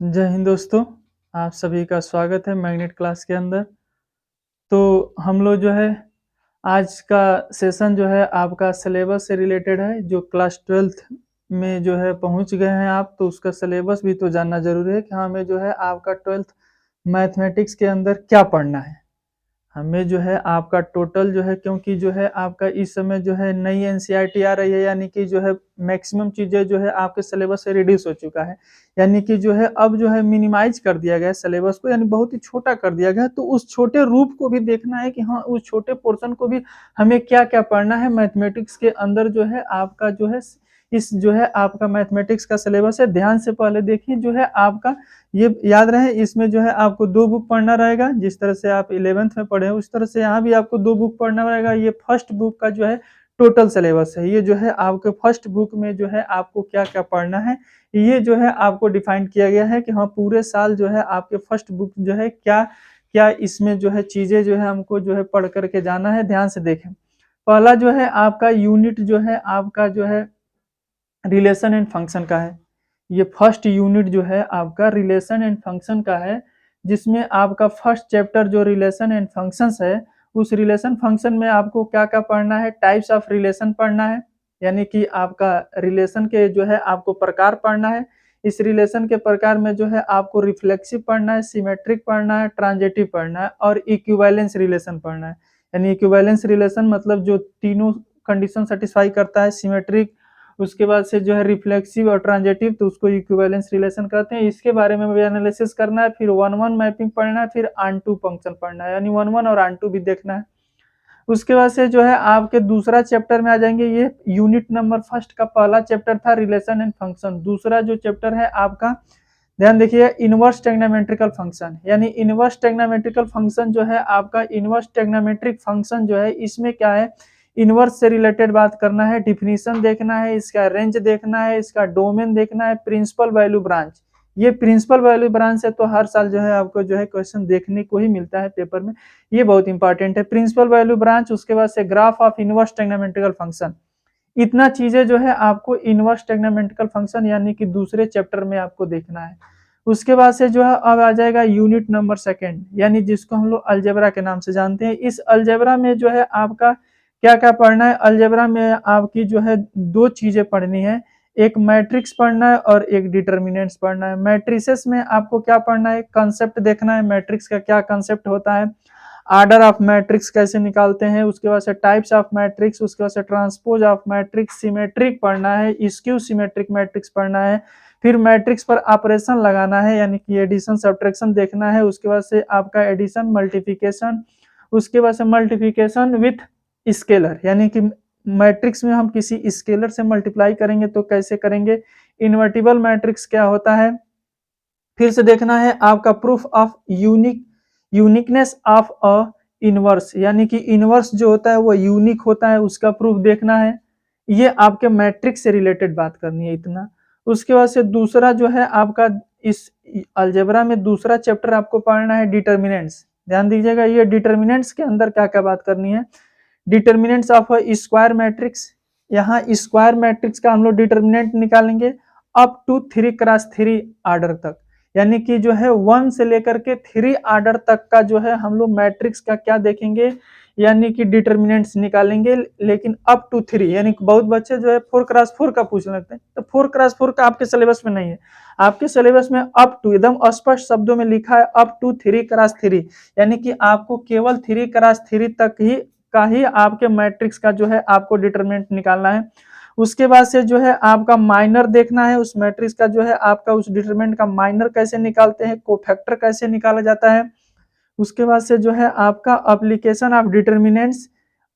जय हिंद दोस्तों, आप सभी का स्वागत है मैग्नेट क्लास के अंदर। तो हम लोग जो है आज का सेशन जो है आपका सिलेबस से रिलेटेड है। जो क्लास 12th में जो है पहुंच गए हैं आप, तो उसका सिलेबस भी तो जानना ज़रूरी है कि हमें जो है आपका 12th मैथमेटिक्स के अंदर क्या पढ़ना है। हमें जो है आपका टोटल जो है, क्योंकि जो है आपका इस समय जो है नई एनसीईआरटी आ रही है, यानी कि जो है मैक्सिमम चीज़ें जो है आपके सिलेबस से रिड्यूस हो चुका है। यानी कि जो है अब जो है मिनिमाइज कर दिया गया है सिलेबस को, यानी बहुत ही छोटा कर दिया गया है। तो उस छोटे रूप को भी देखना है कि हाँ, उस छोटे पोर्शन को भी हमें क्या क्या पढ़ना है मैथमेटिक्स के अंदर। जो है आपका जो है इस जो है आपका मैथमेटिक्स का सिलेबस है, ध्यान से पहले देखिए। जो है आपका ये याद रहे, इसमें जो है आपको 2 बुक पढ़ना रहेगा। जिस तरह से आप 11th में पढ़े हैं उस तरह से यहाँ भी आपको 2 बुक पढ़ना रहेगा। ये फर्स्ट बुक का जो है टोटल सिलेबस है। ये जो है आपके फर्स्ट बुक में जो है आपको क्या क्या पढ़ना है, ये जो है आपको डिफाइन किया गया है कि हाँ, पूरे साल जो है आपके फर्स्ट बुक जो है क्या क्या इसमें जो है चीजें जो है हमको जो है पढ़ करके जाना है। ध्यान से देखें, पहला जो है आपका यूनिट जो है आपका जो है रिलेशन एंड फंक्शन का है। ये फर्स्ट यूनिट जो है आपका रिलेशन एंड फंक्शन का है, जिसमें आपका फर्स्ट चैप्टर जो रिलेशन एंड फंक्शंस है, उस रिलेशन फंक्शन में आपको क्या क्या पढ़ना है। टाइप्स ऑफ रिलेशन पढ़ना है, यानी कि आपका रिलेशन के जो है आपको प्रकार पढ़ना है। इस रिलेशन के प्रकार में जो है आपको रिफ्लेक्सिव पढ़ना है, सिमेट्रिक पढ़ना है, ट्रांजिटिव पढ़ना है और इक्विवेलेंस रिलेशन पढ़ना है। यानी इक्विवेलेंस रिलेशन मतलब जो तीनों कंडीशन सेटिस्फाई करता है। सिमेट्रिक, उसके बाद से जो है रिफ्लेक्सिव और ट्रांजिटिव, तो उसको इक्विवेलेंस रिलेशन कहते हैं। इसके बारे में भी एनालिसिस करना है। फिर 1-1 मैपिंग पढ़ना है, फिर ऑन-टू फंक्शन पढ़ना है, यानी 1-1 और ऑन-टू भी देखना है। उसके बाद से जो है आपके दूसरा चैप्टर में आ जाएंगे। ये यूनिट नंबर फर्स्ट का पहला चैप्टर था रिलेशन एंड फंक्शन। दूसरा जो चैप्टर है आपका, ध्यान देखिए, इनवर्स ट्रिग्नोमेट्रिकल फंक्शन। यानी इनवर्स ट्रिग्नोमेट्रिकल फंक्शन जो है आपका, इनवर्स ट्रिग्नोमेट्रिक फंक्शन जो है इसमें क्या है, इनवर्स से रिलेटेड बात करना है, डिफिनीशन देखना है, इसका रेंज देखना है, इसका डोमेन देखना है, प्रिंसिपल वैल्यू ब्रांच। ये प्रिंसिपल वैल्यू ब्रांच है तो हर साल जो है आपको जो है क्वेश्चन देखने को ही मिलता है पेपर में। ये बहुत इंपॉर्टेंट है, प्रिंसिपल वैल्यू ब्रांच। उसके बाद से graph of inverse trigonometrical function. इतना चीजें जो है आपको इनवर्स ट्रिग्नोमेट्रिकल फंक्शन यानी कि दूसरे चैप्टर में आपको देखना है। उसके बाद से जो है अब आ जाएगा यूनिट नंबर सेकंड, यानी जिसको हम लोग अलजेब्रा के नाम से जानते हैं। इस अलजेब्रा में जो है आपका क्या क्या पढ़ना है। अलजेब्रा में आपकी जो है दो चीजें पढ़नी है, एक मैट्रिक्स पढ़ना है और एक डिटर्मिनेंट्स पढ़ना है। मैट्रिसेस में आपको क्या पढ़ना है, कंसेप्ट देखना है, मैट्रिक्स का क्या कंसेप्ट होता है, आर्डर ऑफ मैट्रिक्स कैसे निकालते हैं, उसके बाद से टाइप्स ऑफ मैट्रिक्स, उसके बाद से ट्रांसपोज ऑफ मैट्रिक्स, सिमेट्रिक पढ़ना है, स्क्यू सिमेट्रिक मैट्रिक्स पढ़ना है। फिर मैट्रिक्स पर ऑपरेशन लगाना है, यानी कि एडिशन सब्ट्रैक्शन देखना है। उसके बाद से आपका एडिशन मल्टीप्लिकेशन, उसके बाद से मल्टीप्लिकेशन विथ स्केलर, यानी कि मैट्रिक्स में हम किसी स्केलर से मल्टीप्लाई करेंगे तो कैसे करेंगे। इन्वर्टिबल मैट्रिक्स क्या होता है। फिर से देखना है आपका proof of uniqueness of a inverse, यानी कि इनवर्स जो होता है वो यूनिक होता है, उसका प्रूफ देखना है। ये आपके मैट्रिक्स से रिलेटेड बात करनी है इतना। उसके बाद से दूसरा जो है आपका इस अलजेब्रा में दूसरा चैप्टर आपको पढ़ना है डिटर्मिनेंट्स। ध्यान दीजिएगा, ये डिटर्मिनेंट्स के अंदर क्या क्या बात करनी है। डिटर्मिनेंट्स ऑफ स्क्वायर मैट्रिक्स, यहाँ स्क्वायर मैट्रिक्स का हम लोग डिटर्मिनेंट निकालेंगे अप टू 3x3 आर्डर तक, यानी कि जो है 1 से लेकर के 3 आर्डर तक का जो है हम लोग मैट्रिक्स का क्या देखेंगे, यानी कि डिटर्मिनेंट्स निकालेंगे। लेकिन अप टू 3, यानी कि बहुत बच्चे जो है 4x4 का पूछने लगते हैं, तो 4x4 का आपके सिलेबस में नहीं है। आपके सिलेबस में अप टू एकदम स्पष्ट शब्दों में लिखा है अप टू 3x3, यानी कि आपको केवल 3x3 तक ही का ही आपके मैट्रिक्स का जो है आपको डिटरमिनेंट निकालना है। उसके बाद से जो है आपका माइनर देखना है, उस मैट्रिक्स का जो है आपका उस डिटरमिनेंट का माइनर कैसे निकालते हैं, कोफैक्टर कैसे निकाला जाता है। उसके बाद से जो है आपका एप्लीकेशन ऑफ डिटरमिनेंट्स।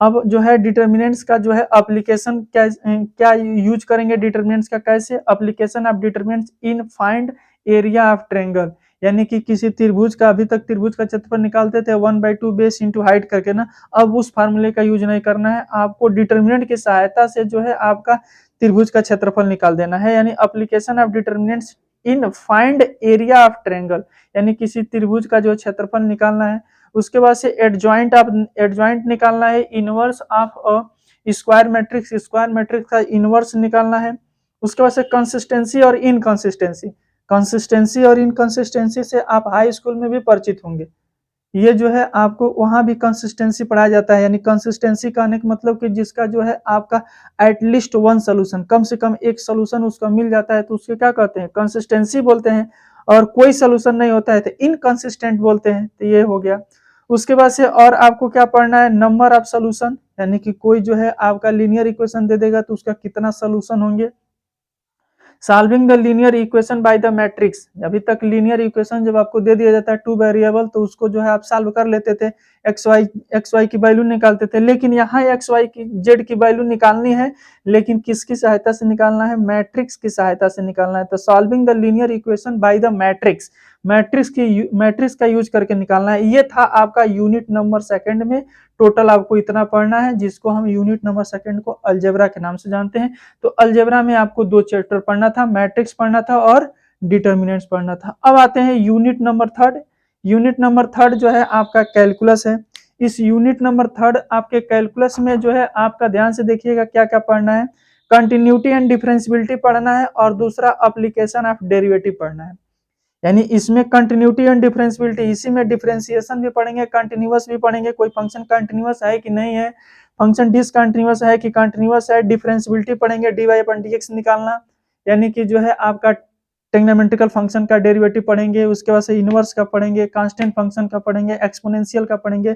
अब जो है डिटरमिनेंट्स का जो है एप्लीकेशन क्या क्या यूज करेंगे, डिटरमिनेंट्स का कैसे, application of determinants in find area of triangle, यानी कि किसी त्रिभुज का, अभी तक त्रिभुज का क्षेत्रफल निकालते थे 1/2 बेस इंटू हाइट करके ना, अब उस फार्मूले का यूज नहीं करना है, आपको डिटरमिनेंट की सहायता से जो है आपका त्रिभुज का क्षेत्रफल निकाल देना है। यानी application of determinants in find area of triangle, यानी किसी त्रिभुज का जो क्षेत्रफल निकालना है। उसके बाद से एडजॉइंट निकालना है, inverse of a square matrix का इनवर्स निकालना है। उसके बाद से कंसिस्टेंसी और इनकंसिस्टेंसी, कंसिस्टेंसी और इनकंसिस्टेंसी से आप हाई स्कूल में भी परिचित होंगे। ये जो है आपको वहाँ भी कंसिस्टेंसी पढ़ाया जाता है, यानी कंसिस्टेंसी कहने का मतलब कि जिसका जो है आपका एटलीस्ट वन सोल्यूशन, कम से कम एक सोल्यूशन उसका मिल जाता है तो उसके क्या कहते हैं, कंसिस्टेंसी बोलते हैं। और कोई सोल्यूशन नहीं होता है तो इनकंसिस्टेंट बोलते हैं। तो ये हो गया। उसके बाद से और आपको क्या पढ़ना है, नंबर ऑफ सोल्यूशन, यानी कि कोई जो है आपका लीनियर इक्वेशन दे देगा तो उसका कितना सोल्यूशन होंगे। Solving the linear equation by the matrix, अभी तक लीनियर इक्वेशन जब आपको दे दिया जाता है टू वेरिएबल तो उसको जो है आप सॉल्व कर लेते थे, एक्स वाई की वैल्यू निकालते थे। लेकिन यहाँ एक्स वाई की जेड की वैल्यू निकालनी है, लेकिन किसकी सहायता से निकालना है, मैट्रिक्स की सहायता से निकालना है। तो solving the linear equation by the matrix, matrix का यूज करके निकालना है। ये था आपका यूनिट नंबर सेकंड में। टोटल आपको इतना पढ़ना है, जिसको हम यूनिट नंबर सेकंड को अलजेब्रा के नाम से जानते हैं। तो अलजेब्रा में आपको 2 चैप्टर पढ़ना था, मैट्रिक्स पढ़ना था और डिटर्मिनेंट्स पढ़ना था। अब आते हैं unit number third. Unit number third जो है आपका कैलकुलस है। इस यूनिट नंबर थर्ड आपके कैलकुलस में जो है आपका ध्यान से देखिएगा क्या क्या पढ़ना है। कंटिन्यूटी एंड डिफरेंशियबिलिटी पढ़ना है और दूसरा एप्लीकेशन ऑफ डेरिवेटिव पढ़ना है। यानी इसमें कंटिन्यूटी एंड डिफरेंशियबिलिटी, इसी में डिफरेंशिएशन भी पढ़ेंगे, कंटिन्यूअस भी पढ़ेंगे, कोई फंक्शन कंटिन्यूअस है कि नहीं है, फंक्शन डिसकंटिन्यूअस है कि कंटिन्यूअस है, डिफरेंशियबिलिटी पढ़ेंगे, डी वाई अपन डी एक्स निकालना, यानी कि जो है आपका ट्रिग्नोमेट्रिकल फंक्शन का डेरिवेटिव पढ़ेंगे। उसके बाद से इनवर्स का पढ़ेंगे, कांस्टेंट फंक्शन का पढ़ेंगे, एक्सपोनेंशियल का पढ़ेंगे।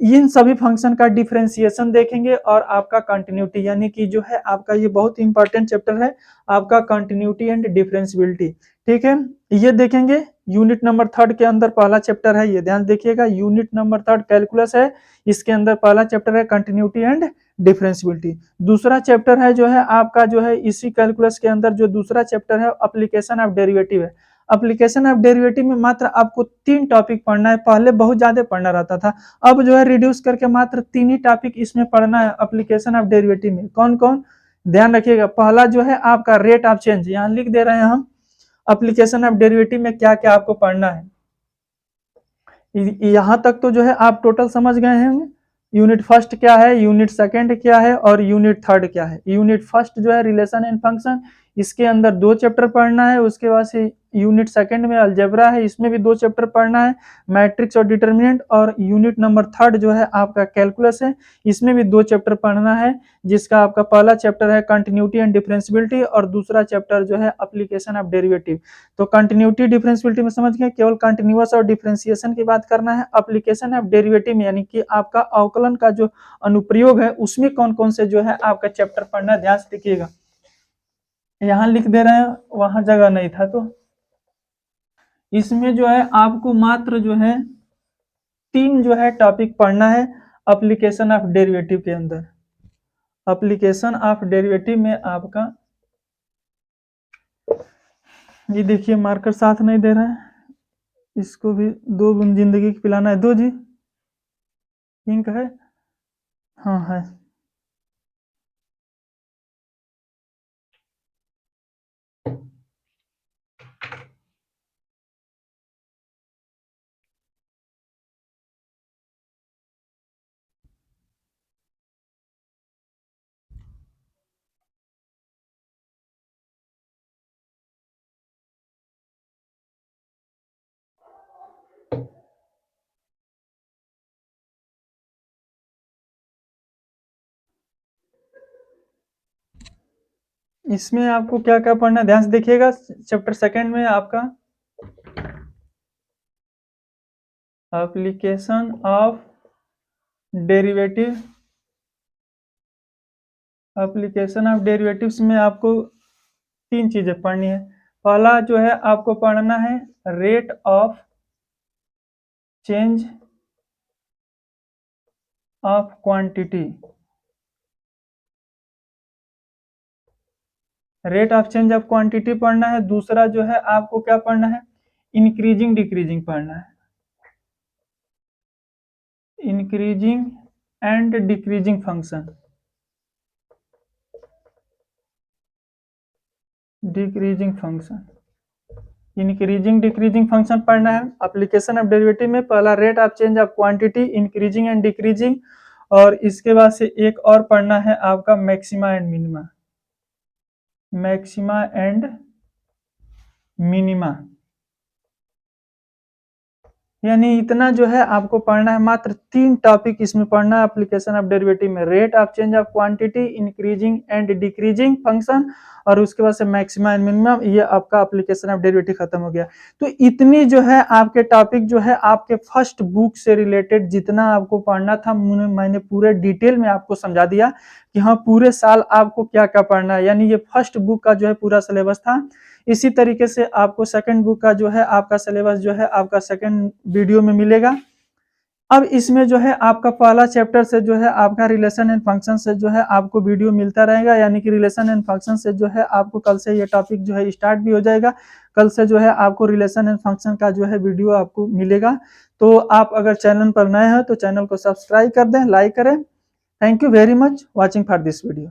इन सभी फंक्शन का डिफरेंशिएशन देखेंगे और आपका कंटिन्यूटी, यानी कि जो है आपका ये बहुत इंपॉर्टेंट चैप्टर है आपका कंटिन्यूटी एंड डिफरेंशियबिलिटी। ठीक है, ये देखेंगे यूनिट नंबर थर्ड के अंदर पहला चैप्टर है, ये ध्यान देखिएगा। यूनिट नंबर थर्ड कैलकुलस है, इसके अंदर पहला चैप्टर है कंटिन्यूटी एंड डिफरेंशियबिलिटी। दूसरा चैप्टर है जो है आपका जो है इसी कैलकुलस के अंदर जो दूसरा चैप्टर है एप्लीकेशन ऑफ डेरिवेटिव है। एप्लीकेशन ऑफ डेरिवेटिव में मात्र आपको 3 टॉपिक पढ़ना है, पहले बहुत ज्यादा पढ़ना रहता था, अब जो है रिड्यूस करके मात्र 3 ही टॉपिक इसमें पढ़ना है एप्लीकेशन ऑफ डेरिवेटिव में। कौन कौन, ध्यान रखिएगा। पहला जो है आपका रेट ऑफ चेंज, यहाँ लिख दे रहे हैं हम एप्लीकेशन ऑफ डेरिवेटिव में क्या क्या आपको पढ़ना है। यहां तक तो जो है आप टोटल समझ गए हैं। यूनिट फर्स्ट क्या है, यूनिट सेकंड क्या है और यूनिट थर्ड क्या है। यूनिट फर्स्ट जो है रिलेशन एंड फंक्शन, इसके अंदर 2 चैप्टर पढ़ना है। उसके बाद से यूनिट सेकंड में अलजेब्रा है, इसमें भी 2 चैप्टर पढ़ना है, मैट्रिक्स और डिटर्मिनेंट। और यूनिट नंबर थर्ड जो है आपका कैलकुलस है, इसमें भी 2 चैप्टर पढ़ना है, जिसका आपका पहला चैप्टर है कंटिन्यूटी एंड डिफरेंशियबिलिटी और दूसरा चैप्टर जो है एप्लीकेशन ऑफ डेरिवेटिव। तो कंटिन्यूटी डिफरेंशियबिलिटी में समझ गए, केवल कंटिन्यूअस और डिफरेंशिएशन की बात करना है। एप्लीकेशन ऑफ डेरिवेटिव में यानी कि आपका अवकलन का जो अनुप्रयोग है उसमें कौन कौन से जो है आपका चैप्टर पढ़ना है, ध्यान से देखिएगा। यहाँ लिख दे रहे हैं, वहां जगह नहीं था, तो इसमें जो है आपको मात्र जो है 3 जो है टॉपिक पढ़ना है एप्लीकेशन ऑफ डेरिवेटिव के अंदर। एप्लीकेशन ऑफ डेरिवेटिव में आपका, ये देखिए मार्कर साथ नहीं दे रहा है, इसको भी 2 बूंद जिंदगी की पिलाना है। 2 जी इंक है, हाँ है। इसमें आपको क्या क्या पढ़ना है, ध्यान से देखिएगा। चैप्टर सेकंड में आपका application of derivative, application of derivatives में आपको 3 चीजें पढ़नी है। पहला जो है आपको पढ़ना है rate of change of quantity, rate of change of quantity पढ़ना है। दूसरा जो है आपको क्या पढ़ना है, इंक्रीजिंग डिक्रीजिंग पढ़ना है, increasing and decreasing function, decreasing function, increasing decreasing function पढ़ना है। एप्लीकेशन ऑफ डेरिवेटिव में पहला rate of change of quantity, increasing and decreasing, और इसके बाद से एक और पढ़ना है आपका maxima and minima, maxima and minima, यानी इतना जो है आपको पढ़ना है। मात्र 3 टॉपिक इसमें पढ़ना है एप्लीकेशन ऑफ डेरिवेटिव में, rate of change of quantity, increasing and decreasing function, और उसके बाद से मैक्सिमम एंड मिनिमम। ये आपका एप्लीकेशन ऑफ डेरिवेटिव खत्म हो गया। तो इतनी जो है आपके टॉपिक जो है आपके फर्स्ट बुक से रिलेटेड जितना आपको पढ़ना था मैंने पूरे डिटेल में आपको समझा दिया कि हाँ पूरे साल आपको क्या क्या पढ़ना है। यानी ये फर्स्ट बुक का जो है पूरा सिलेबस था। इसी तरीके से आपको सेकंड बुक का जो है आपका सिलेबस जो है आपका सेकंड वीडियो में मिलेगा। अब इसमें जो है आपका पहला चैप्टर से जो है आपका रिलेशन एंड फंक्शन से जो है आपको वीडियो मिलता रहेगा। यानी कि रिलेशन एंड फंक्शन से जो है आपको कल से ये टॉपिक जो है स्टार्ट भी हो जाएगा। कल से जो है आपको रिलेशन एंड फंक्शन का जो है वीडियो आपको मिलेगा। तो आप अगर चैनल पर नए हैं तो चैनल को सब्सक्राइब कर दें, लाइक करें। Thank you very much watching for this video.